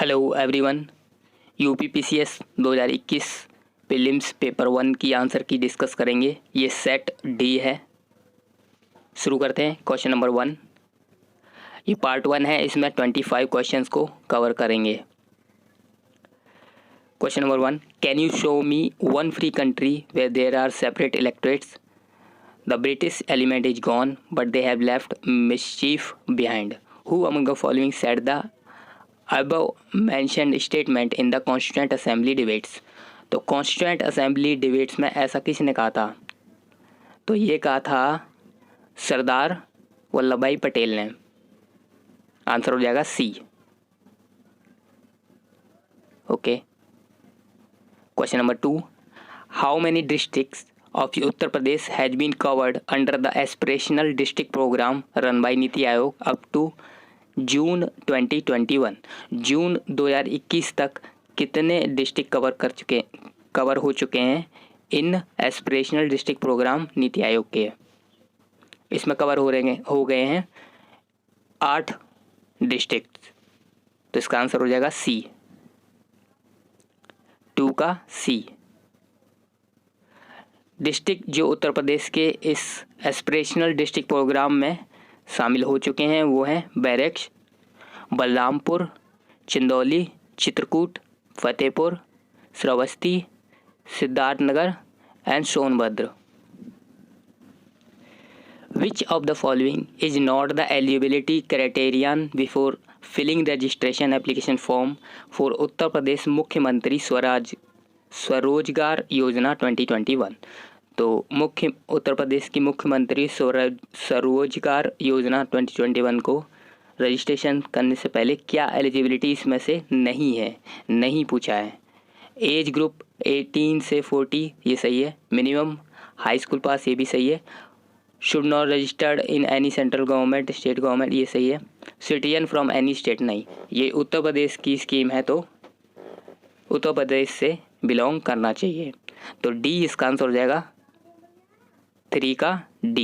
Hello everyone. UPPCS 2021 prelims paper 1 की answer की discuss करेंगे। ये सेट डी है। शुरू करते हैं। क्वेश्चन नंबर 1, ये पार्ट 1 है, इसमें 25 क्वेश्चंस को कवर करेंगे। Question number 1, can you show me one free country where there are separate electorates? The British element is gone but they have left mischief behind. Who among the following said the above mentioned statement in the Constituent Assembly debates? तो constituent assembly debates में ऐसा किसने कहा था? तो ये कहा था सरदार वल्लभ भाई पटेल ने। आंसर हो जाएगा C. Okay. Question number 2, how many districts of Uttar Pradesh has been covered under the aspirational district program run by NITI Aayog up to जून 2021? जून 2021 तक कितने डिस्ट्रिक्ट कवर हो चुके हैं इन aspirational district programme NITI Aayog के? इसमें कवर हो गए हैं 8 डिस्ट्रिक्ट। तो इसका आंसर हो जाएगा सी, 2 का सी। डिस्ट्रिक्ट जो उत्तर प्रदेश के इस एस्पिरेशनल डिस्ट्रिक्ट प्रोग्राम में शामिल हो चुके हैं वो हैं Bahraich, Balrampur, Chandauli, Chitrakoot, Fatehpur, Shravasti, Siddharthnagar and Sonbhadra. Which of the following is not the eligibility criterion before filling registration application form for Uttar Pradesh Mukhyamantri Swarojgar योजना 2021? तो उत्तर प्रदेश की मुख्यमंत्री स्वरोजगार योजना 2021 को रजिस्ट्रेशन करने से पहले क्या एलिजिबिलिटी इसमें से नहीं पूछा है। एज ग्रुप 18 से 40 ये सही है। मिनिमम हाई स्कूल पास ये भी सही है। Should not registered in any central government state government ये सही है। सिटीजन फ्रॉम एनी स्टेट नहीं। ये उत्तर प्रदेश की स्कीम है तो उत्तर प्रदेश से बिलोंग करना चाहिए। तो डी इसका आंसर हो जाएगा 3 का D.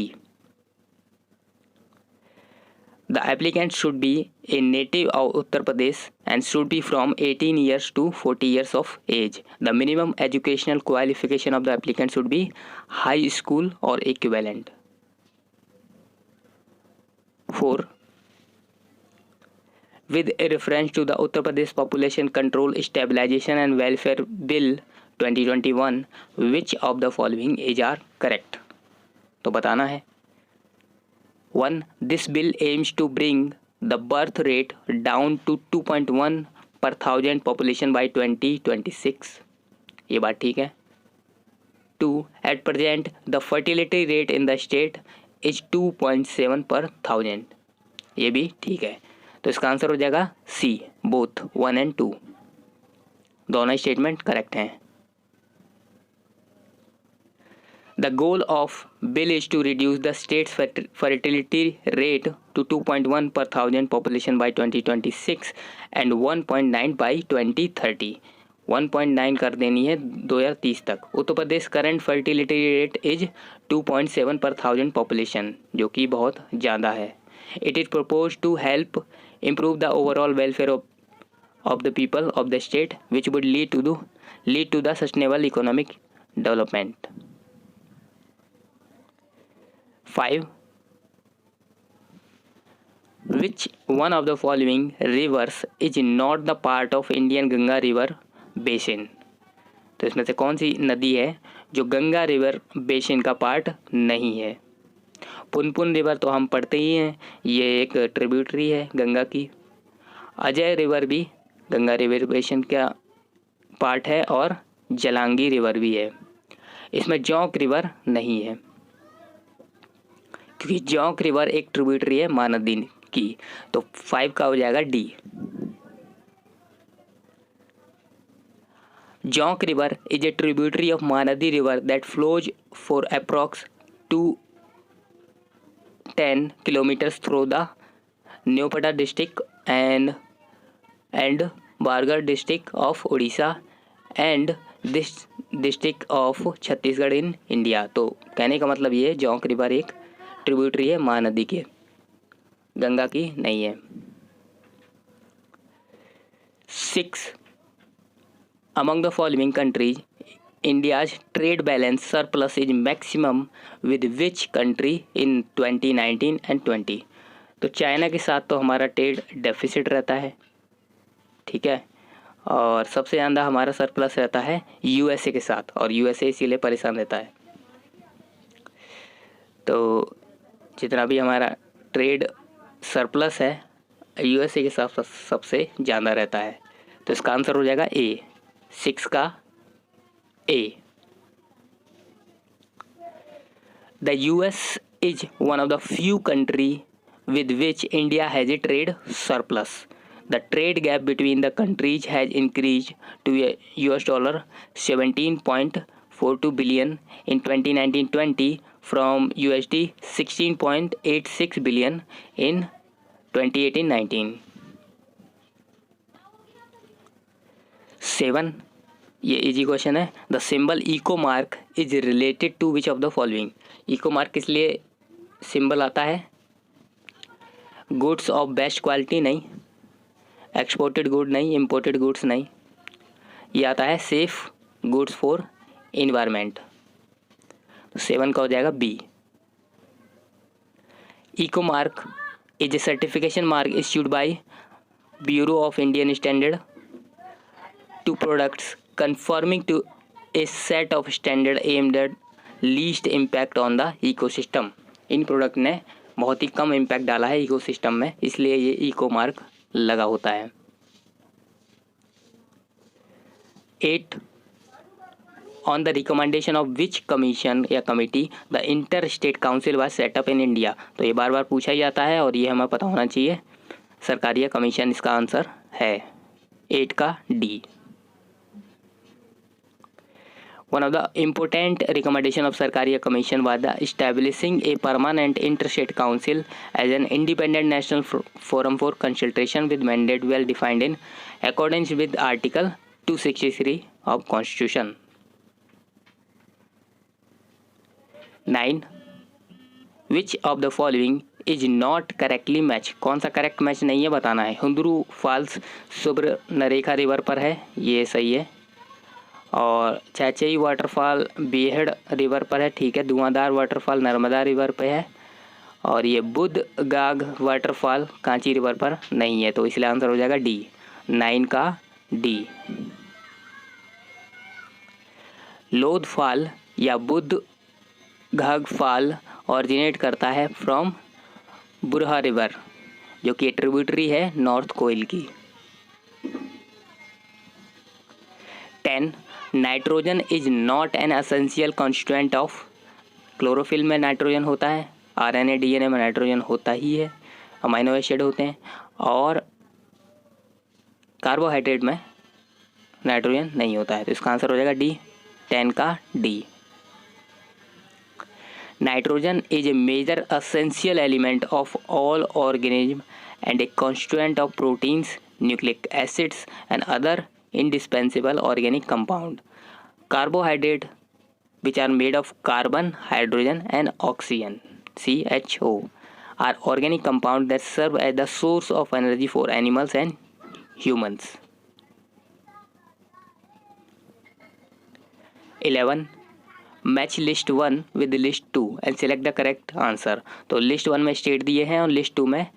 The applicant should be a native of Uttar Pradesh and should be from 18 years to 40 years of age. The minimum educational qualification of the applicant should be high school or equivalent. 4. With a reference to the Uttar Pradesh Population Control Stabilization and Welfare Bill 2021, which of the following is are correct? तो बताना है। 1. This bill aims to bring the birth rate down to 2.1 per thousand population by 2026. ये बात ठीक है। 2. At present the fertility rate in the state is 2.7 per thousand. ये भी ठीक है। तो इसका आंसर हो जाएगा सी, बोथ 1 and 2। दोनों स्टेटमेंट करेक्ट हैं। The goal of bill is to reduce the state's fertility rate to 2.1 per thousand population by 2026 and 1.9 by 2030. 1.9 कर देनी है 2030 तक। Uttar Pradesh current fertility rate is 2.7 पर थाउजेंड पॉपुलेशन, जो कि बहुत ज़्यादा है। It is propose to help improve the overall welfare of the people of the state, which would lead to the sustainable economic development. 5. Which one of the following rivers is not the part of Indian Ganga river basin? तो इसमें से कौन सी नदी है जो Ganga river basin का part नहीं है? पुनपुन रिवर तो हम पढ़ते ही हैं, ये एक ट्रिब्यूटरी है गंगा की। अजय रिवर भी गंगा रिवर बेसिन का पार्ट है और जलांगी रिवर भी है। इसमें जोंक रिवर नहीं है क्योंकि जोंक रिवर एक ट्रिब्यूटरी है महानदी की। तो 5 का हो जाएगा D. Jonk river is a tributary of Mahanadi river that flows for approx 10 kilometers through the Neopata district and Bargarh district of Odisha and this district of Chhattisgarh in India। तो कहने का मतलब ये जोंक रिवर एक ट्रिब्यूटरी है महानदी के, गंगा की नहीं है। 6. Among the following countries, India's trade balance surplus is maximum with which country in 2019 and 20? तो चाइना के साथ तो हमारा ट्रेड डेफिसिट रहता है, ठीक है, और सबसे ज़्यादा हमारा सरप्लस रहता है यूएसए के साथ, और यूएसए इसीलिए परेशान रहता है। तो जितना भी हमारा ट्रेड सरप्लस है यूएसए के साथ सबसे ज़्यादा रहता है। तो इसका आंसर हो जाएगा ए, 6 का A. The US is one of the few country with which India has a trade surplus. The trade gap between the countries has increased to $17.42 billion in 2019-20 from USD 16.86 billion in 2018-19. 7. ये easy question है। The symbol eco mark is related to which of the following? Eco mark किस लिए symbol आता है? Goods of best quality नहीं, exported good नहीं, imported goods नहीं, ये आता है सेफ गुड्स फॉर इन्वायरमेंट। तो 7 का हो जाएगा B. Eco mark is a certification mark issued by bureau of Indian standard to products conforming to a set of standard aimed at least impact on the ecosystem. इन product ने बहुत ही कम impact डाला है ecosystem में, इसलिए ये eco mark लगा होता है। 8. On the recommendation of which commission या committee the inter state council was set up in India? तो ये बार बार पूछा ही जाता है और ये हमें पता होना चाहिए। सरकारी कमीशन इसका आंसर है 8 का D. One of the important recommendation of Sarkariya Commission was the establishing a permanent interstate council as an independent national forum for consultation with mandate well defined in accordance with Article 263 of Constitution. 9. Which of the following is not correctly match? कौन सा correct match नहीं है बताना है। हुंदरू false सुब्रनरेखा river पर है, ये सही है। और चैचई वाटरफॉल बेहड़ रिवर पर है, ठीक है। धुआंधार वाटरफॉल नर्मदा रिवर पे है। और ये बुद्ध गाग वाटरफॉल कांची रिवर पर नहीं है, तो इसलिए आंसर हो जाएगा डी, 9 का डी। लोध फॉल या बुद्ध घाग फॉल ऑरिजिनेट करता है फ्रॉम बुरहा रिवर, जो कि ट्रिब्यूटरी है नॉर्थ कोयल की। 10. Nitrogen is not an essential constituent of. Chlorophyll में नाइट्रोजन होता है, आरएनए डीएनए में नाइट्रोजन होता ही है, अमाइनो एसिड होते हैं, और कार्बोहाइड्रेट में नाइट्रोजन नहीं होता है, तो इसका आंसर हो जाएगा डी, 10 का D. Nitrogen is a major essential element of all organism and a constituent of proteins, nucleic acids and other indispensable organic compound. Carbohydrate which are made of carbon, hydrogen and oxygen, CHO, are organic compounds that serve as the source of energy for animals and humans. 11. Match list 1 with list 2 and select the correct answer. तो list 1 में state दिए हैं और list 2 में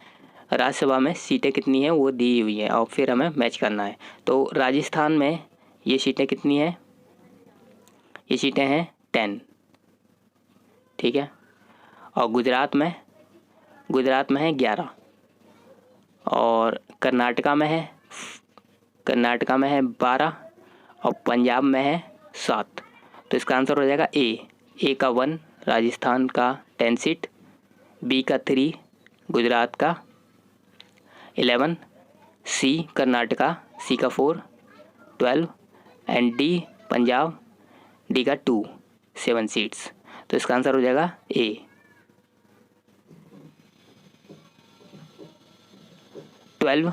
राज्यसभा में सीटें कितनी हैं वो दी हुई है, और फिर हमें मैच करना है। तो राजस्थान में ये सीटें कितनी हैं? ये सीटें हैं 10, ठीक है। और गुजरात में है 11, और कर्नाटका में है 12, और पंजाब में है 7। तो इसका आंसर हो जाएगा ए का 1 राजस्थान का 10 सीट, बी का 3 गुजरात का 11, सी कर्नाटका, सी का 4 12, एंड डी पंजाब, डी का 2 7 सीट्स। तो इसका आंसर हो जाएगा A. 12.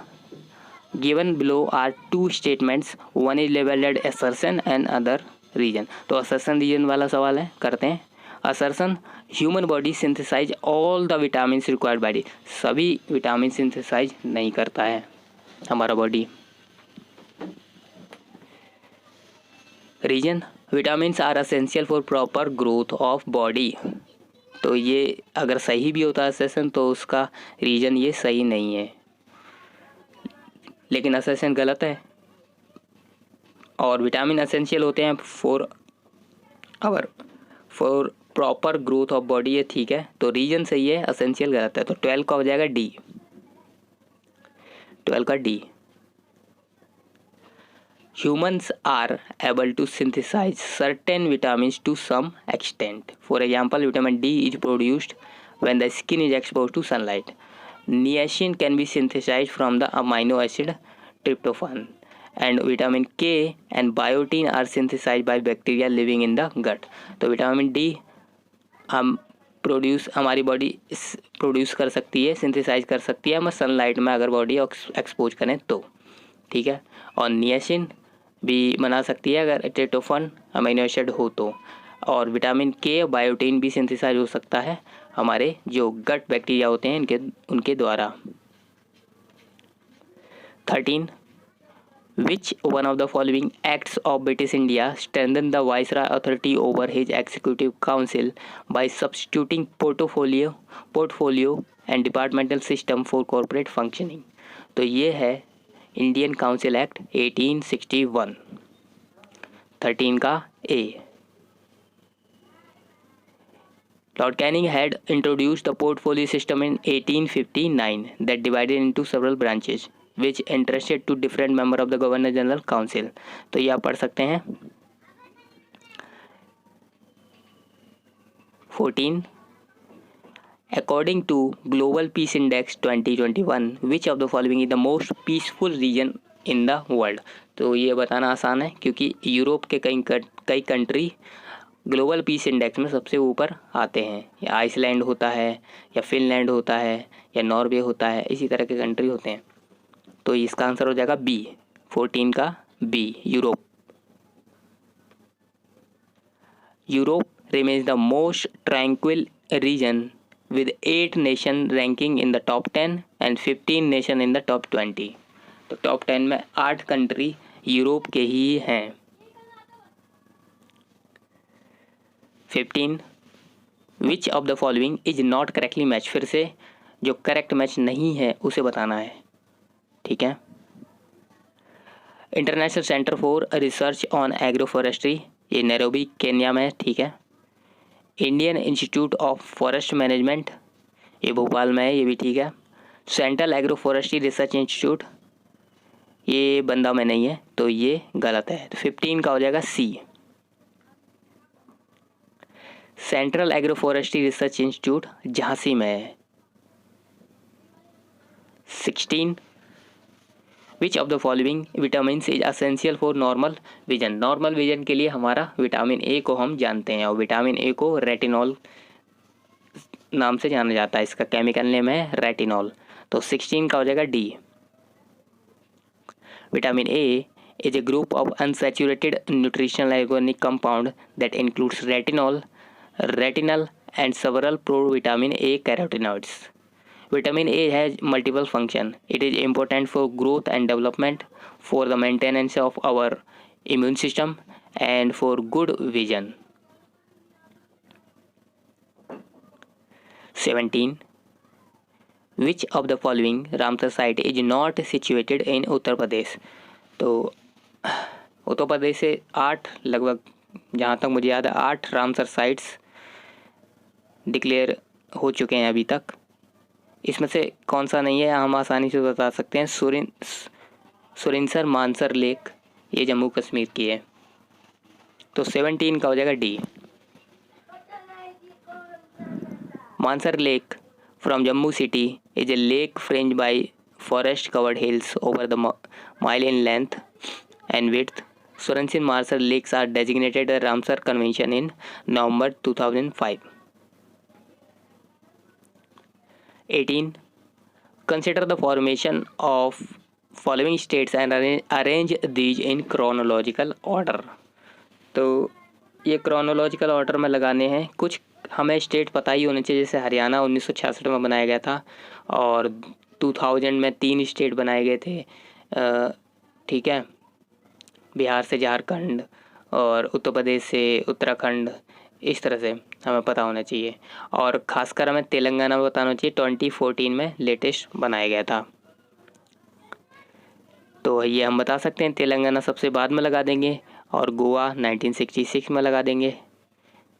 Given below are 2 statements, one is labelled at assertion and other reason. तो असर्शन रीजन वाला सवाल है, करते हैं। Assertion, human body synthesize all the vitamin required body. सभी विटामिन सिंथेसाइज नहीं करता है हमारा body. Reason, vitamins are essential for proper growth of body. तो ये अगर सही भी होता है असेसन तो उसका रीजन ये सही नहीं है, लेकिन असेसन गलत है। और विटामिन असेंशियल होते हैं for proper growth of body, ये ठीक है। तो रीजन सही है, असेंशियल गलत है। तो 12 का हो जाएगा डी, 12 का D. Humans are able to synthesize certain vitamins to some extent. For example, vitamin D is produced when the skin is exposed to sunlight. Niacin can be synthesized from the amino acid tryptophan. And vitamin K and biotin are synthesized by bacteria living in the gut. तो vitamin D हम हमारी body produce कर सकती है, synthesise कर सकती है हम सनलाइट में अगर बॉडी एक्सपोज करें तो, ठीक है। और नियासिन भी बना सकती है अगर ट्रिप्टोफैन अमीनो एसिड हो तो। और विटामिन के बायोटीन भी सिंथेसाइज हो सकता है हमारे जो गट बैक्टीरिया होते हैं उनके द्वारा। 13. Which one of the following acts of British India strengthened the Viceroy authority over his executive council by substituting portfolio and departmental system for corporate functioning? तो ये है इंडियन काउंसिल एक्ट 1861। 13 का ए। Lord Canning had introduced the portfolio system in 1859 that divided into several branches which entrusted to different member of the Governor General Council। तो ये आप पढ़ सकते हैं। 14. According to Global Peace Index 2021, which of the following is the most peaceful region in the world? तो ये बताना आसान है क्योंकि यूरोप के कई कंट्री ग्लोबल पीस इंडेक्स में सबसे ऊपर आते हैं। या आइसलैंड होता है, या फिनलैंड होता है, या नॉर्वे होता है, इसी तरह के कंट्री होते हैं। तो इसका आंसर हो जाएगा बी, 14 का B, Europe. Europe remains the most tranquil region with 8 nation ranking in the top 10 and 15 nation in the top 20। तो टॉप 10 में 8 कंट्री यूरोप के ही हैं। 15. Which of the following is not correctly match? फिर से जो correct match नहीं है उसे बताना है, ठीक है। International centre for research on agro forestry, ये नैरोबी केन्या में है, ठीक है। Indian institute of forest management, ये भोपाल में है, ये भी ठीक है। Central agro forestry research institute, ये बंदा में नहीं है, तो ये गलत है। तो 15 का हो जाएगा C, central agro forestry research institute Jhansi में है। 16. Which of the following vitamin is essential for normal vision? Normal vision के लिए हमारा विटामिन ए को हम जानते हैं, और विटामिन ए को रेटिनॉल नाम से जाना जाता है, इसका केमिकल नेम है रेटिनॉल। तो 16 का हो जाएगा D. Vitamin A is a group of unsaturated nutritional organic compound that includes retinol, retinal and several pro-vitamin A carotenoids. Vitamin A has multiple function. It is important for growth and development, for the maintenance of our immune system and for good vision. 17. Which of the following Ramsar site is not situated in Uttar Pradesh? तो उत्तर प्रदेश से 8 लगभग, जहाँ तक मुझे याद है 8 Ramsar sites declare हो चुके हैं अभी तक। इसमें से कौन सा नहीं है हम आसानी से बता सकते हैं। सुरिनसर मानसर लेक, ये जम्मू कश्मीर की है। तो 17 का हो जाएगा D. Mansar lake from Jammu city is a lake fringed by forest covered hills over the mile in length and width. Surinsin Marsar lakes are designated a Ramsar Convention in November 2005. 18. Consider the formation of following states and arrange these in chronological order. तो ये chronological order में लगाने हैं। कुछ हमें state पता ही होने चाहिए, जैसे हरियाणा 1966 में बनाया गया था, और 2000 में 3 स्टेट बनाए गए थे, ठीक है, बिहार से झारखंड, और उत्तर प्रदेश से उत्तराखंड, इस तरह से हमें पता होना चाहिए। और खासकर हमें तेलंगाना बताना चाहिए 2014 में लेटेस्ट बनाया गया था। तो ये हम बता सकते हैं, तेलंगाना सबसे बाद में लगा देंगे और गोवा 1966 में लगा देंगे।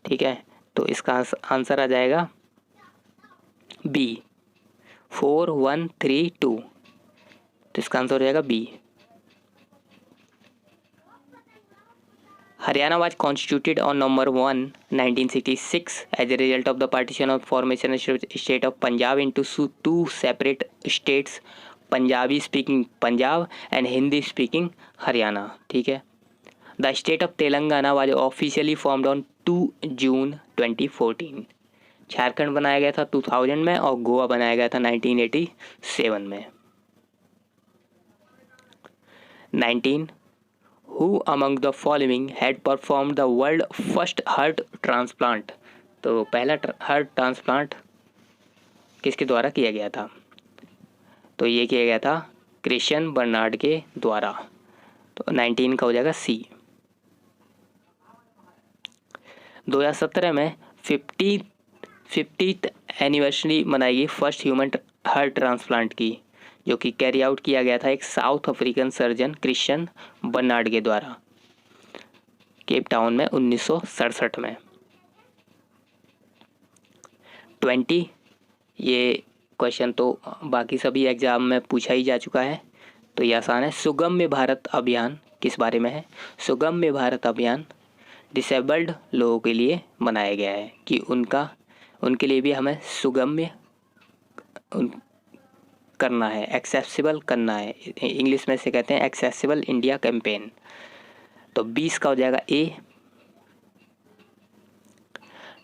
ठीक है, तो इसका आंसर आ जाएगा बी 4132। तो इसका आंसर हो जाएगा B. Haryana was constituted on November 1, 1966 as a result of the partition of formation of state of Punjab into two separate states, Punjabi speaking Punjab and Hindi speaking Haryana। ठीक है, The state of Telangana was officially formed on 2 June 2014। Jharkhand बनाया गया था 2000 में और गोवा बनाया गया था 1987 में। 19 Who among the following had performed the world first heart transplant? तो पहला हार्ट ट्रांसप्लांट किसके द्वारा किया गया था? तो ये किया गया था क्रिश्चियन बर्नार्ड के द्वारा। तो 19 का हो जाएगा सी। 2017 में 50th एनिवर्सरी मनाएगी फर्स्ट ह्यूमन हार्ट ट्रांसप्लांट की, जो कि कैरी आउट किया गया था एक South African surgeon Christian Barnard के द्वारा केप टाउन में 1967 में। 20 ये क्वेश्चन तो बाकी सभी एग्जाम में पूछा ही जा चुका है, तो ये आसान है। सुगम्य भारत अभियान किस बारे में है? सुगम्य भारत अभियान डिसेबल्ड लोगों के लिए बनाया गया है कि उनके लिए भी हमें सुगम्य करना है, एक्सेसिबल करना है। इंग्लिश में से कहते हैं एक्सेसिबल इंडिया कैंपेन। तो 20 का हो जाएगा A.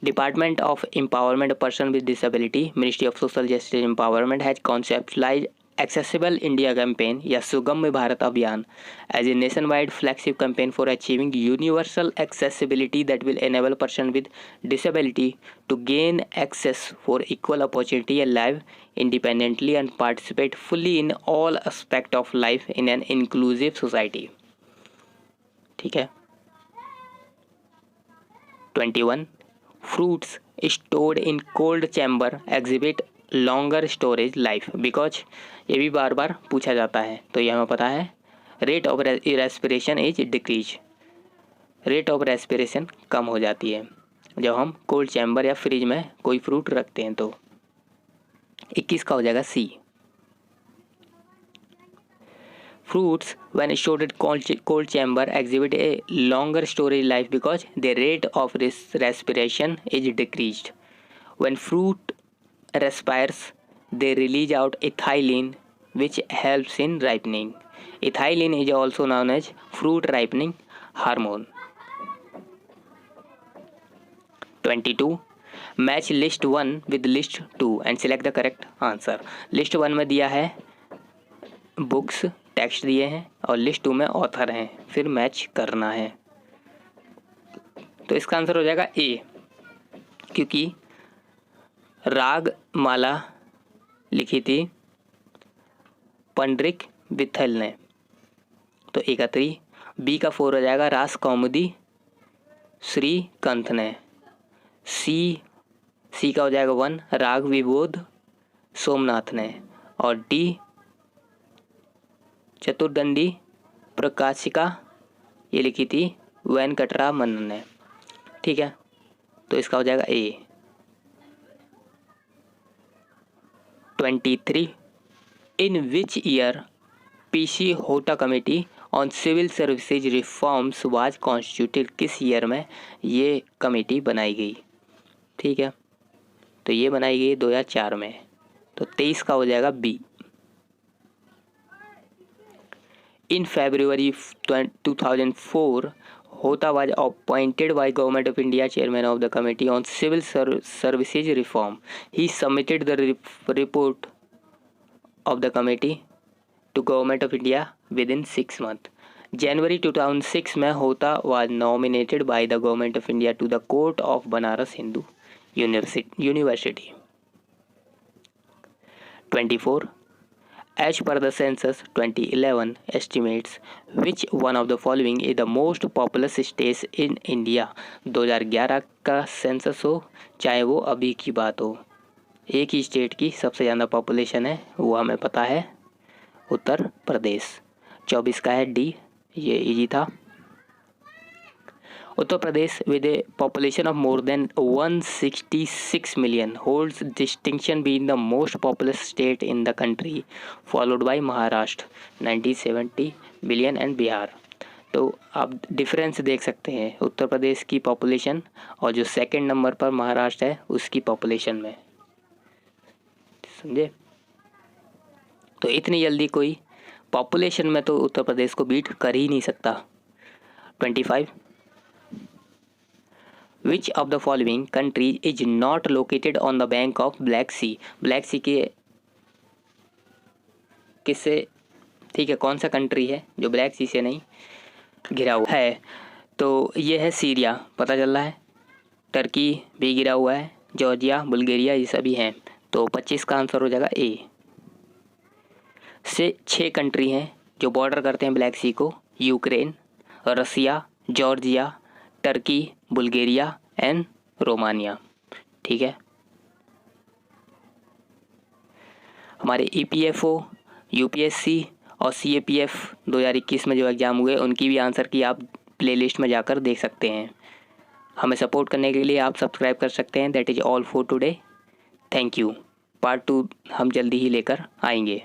Department of empowerment person with disability, ministry of social justice empowerment has conceptualise accessible India campaign या Sugamya Bharat Abhiyan as a nation wide flagship campaign for achieving universal accessibility that will enable person with disability to gain access for equal opportunity and live independently and participate fully in all aspect of life in an inclusive society। ठीक है। 21 fruits stored in cold chamber exhibit longer storage life because ये भी बार बार पूछा जाता है, तो ये हमें पता है rate of respiration is decrease. Rate of respiration कम हो जाती है जब हम कोल्ड चैम्बर या फ्रिज में कोई फ्रूट रखते हैं। तो 21 का हो जाएगा C. Fruits when stored in cold chamber exhibit a longer storage life because the rate of respiration is decreased. When fruit respires they release out ethylene which helps in ripening. Ethylene is also known as fruit ripening hormone. 22 match list 1 with list 2 and select the correct answer. List 1 में दिया है books, text दिए हैं और list 2 में author हैं, फिर match करना है। तो इसका आंसर हो जाएगा ए, क्योंकि राग माला लिखी थी पंडरिक विठल ने, तो ए का 3। बी का 4 हो जाएगा रास कौमुदी श्रीकांत ने। सी का हो जाएगा 1 राग विबोध सोमनाथ ने। और डी चतुर्दंडी प्रकाशिका ये लिखी थी वेंकटरामन ने। ठीक है, तो इसका हो जाएगा A. 23 in which year P C Hota committee on civil services reforms was constituted. किस ईयर में ये कमेटी बनाई गई? ठीक है, तो ये बनाई गई 2004 में। तो 23 का हो जाएगा बी। इन February 2004 होता was appointed by Government of India chairman of the Committee on Civil Services Reform. He submitted the report of the committee to Government of India within 6 months. January 2006 में होता was nominated by the Government of India to the Court of Banaras Hindu University. 24 As per the census 2011 estimates, which one of the following is the most populous states in India? 2011 का census हो चाहे वो अभी की बात हो, एक ही state की सबसे ज़्यादा पॉपुलेशन है, वो हमें पता है उत्तर प्रदेश। 24 का है डी, ये इजी था। Uttar Pradesh, with a population of more than 166 million, holds distinction being the most populous state in the country, followed by Maharashtra 90-70 million and Bihar. तो आप डिफरेंस देख सकते हैं उत्तर प्रदेश की पॉपुलेशन और जो सेकंड नंबर पर महाराष्ट्र है उसकी पॉपुलेशन में, समझे। तो इतनी जल्दी कोई पॉपुलेशन में तो उत्तर प्रदेश को बीट कर ही नहीं सकता। 25, Which of the following countries is not located on the bank of Black Sea? Black sea के किससे, ठीक है, कौन सा कंट्री है जो ब्लैक सी से नहीं घिरा हुआ है? तो ये है सीरिया, पता चल रहा है। टर्की भी घिरा हुआ है, जॉर्जिया, बुल्गारिया, ये सभी हैं। तो 25 का आंसर हो जाएगा ए। से 6 कंट्री हैं जो बॉर्डर करते हैं ब्लैक सी को, Ukraine, Russia, Georgia, Turkey, Bulgaria and Romania. ठीक है, हमारे ईपीएफओ, यूपीएससी और सीएपीएफ 2021 में जो एग्ज़ाम हुए उनकी भी आंसर की आप प्लेलिस्ट में जाकर देख सकते हैं। हमें सपोर्ट करने के लिए आप सब्सक्राइब कर सकते हैं। That is all for today, thank you. Part 2 हम जल्दी ही लेकर आएंगे।